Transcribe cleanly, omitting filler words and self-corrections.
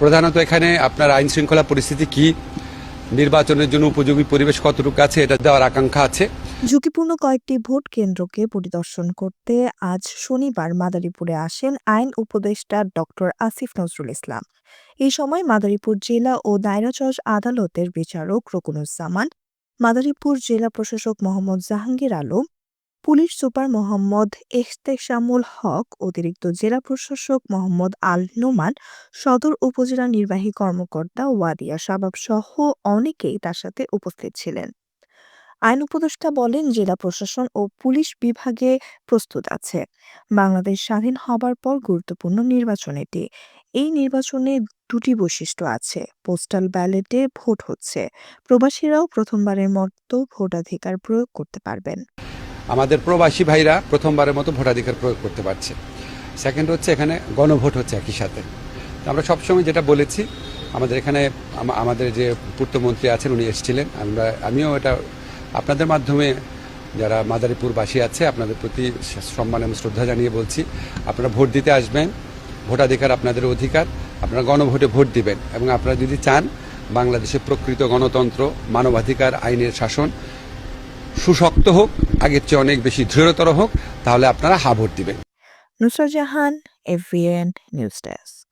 প্রধানত এখানে আপনার আইন শৃঙ্খলা পরিস্থিতি কি, নির্বাচনের জন্য উপযোগী পরিবেশ কতটুকু আছে, এটা দেওয়ার আকাঙ্ক্ষা আছে। ঝুঁকিপূর্ণ কয়েকটি ভোট কেন্দ্রকে পরিদর্শন করতে আজ শনিবার মাদারীপুরে আসেন আইন উপদেষ্টা ডক্টর আসিফ নজরুল ইসলাম। এই সময় মাদারীপুর জেলা ও দায়রা জজ আদালতের বিচারক রকুনুজ্জামান, মাদারীপুর জেলা প্রশাসক মোহাম্মদ জাহাঙ্গীর আলম, পুলিশ সুপার মোহাম্মদ এহতেশামুল হক, অতিরিক্ত জেলা প্রশাসক মোহাম্মদ আল নোমান, সদর উপজেলা নির্বাহী কর্মকর্তা ওয়াদিয়া শাবাব সহ অনেকেই তার সাথে উপস্থিত ছিলেন। আইন উপদেষ্টা বলেন, জেলা প্রশাসন ও পুলিশ বিভাগে প্রস্তুত আছে। বাংলাদেশ স্বাধীন হবার পর গুরুত্বপূর্ণ নির্বাচন এটি। এই নির্বাচনে দুটি বৈশিষ্ট্য আছে: পোস্টাল ব্যালটে ভোট হচ্ছে, প্রবাসীরাও প্রথমবারের মতো ভোটাধিকার প্রয়োগ করতে পারবেন। আমাদের প্রবাসী ভাইরা প্রথমবারের মতো ভোটাধিকার প্রয়োগ করতে পারছে। সেকেন্ড হচ্ছে এখানে গণভোট হচ্ছে একই সাথে। আমরা সবসময় যেটা বলেছি, আমাদের এখানে আমাদের যে পূর্তমন্ত্রী আছেন উনি এসেছিলেন, আমিও এটা আপনাদের মাধ্যমে যারা মাদারীপুরবাসী আছে আপনাদের প্রতি সম্মান এবং শ্রদ্ধা জানিয়ে বলছি, আপনারা ভোট দিতে আসবেন। ভোটাধিকার আপনাদের অধিকার, আপনারা গণভোটে ভোট দিবেন এবং আপনারা যদি চান বাংলাদেশের প্রকৃত গণতন্ত্র, মানবাধিকার, আইনের শাসন সুশক্ত হোক, আগের চেয়ে অনেক বেশি দৃঢ়তর হোক, তাহলে আপনারা হা ভোট দিবেন। Nusrat Jahan, এফবিএন news desk.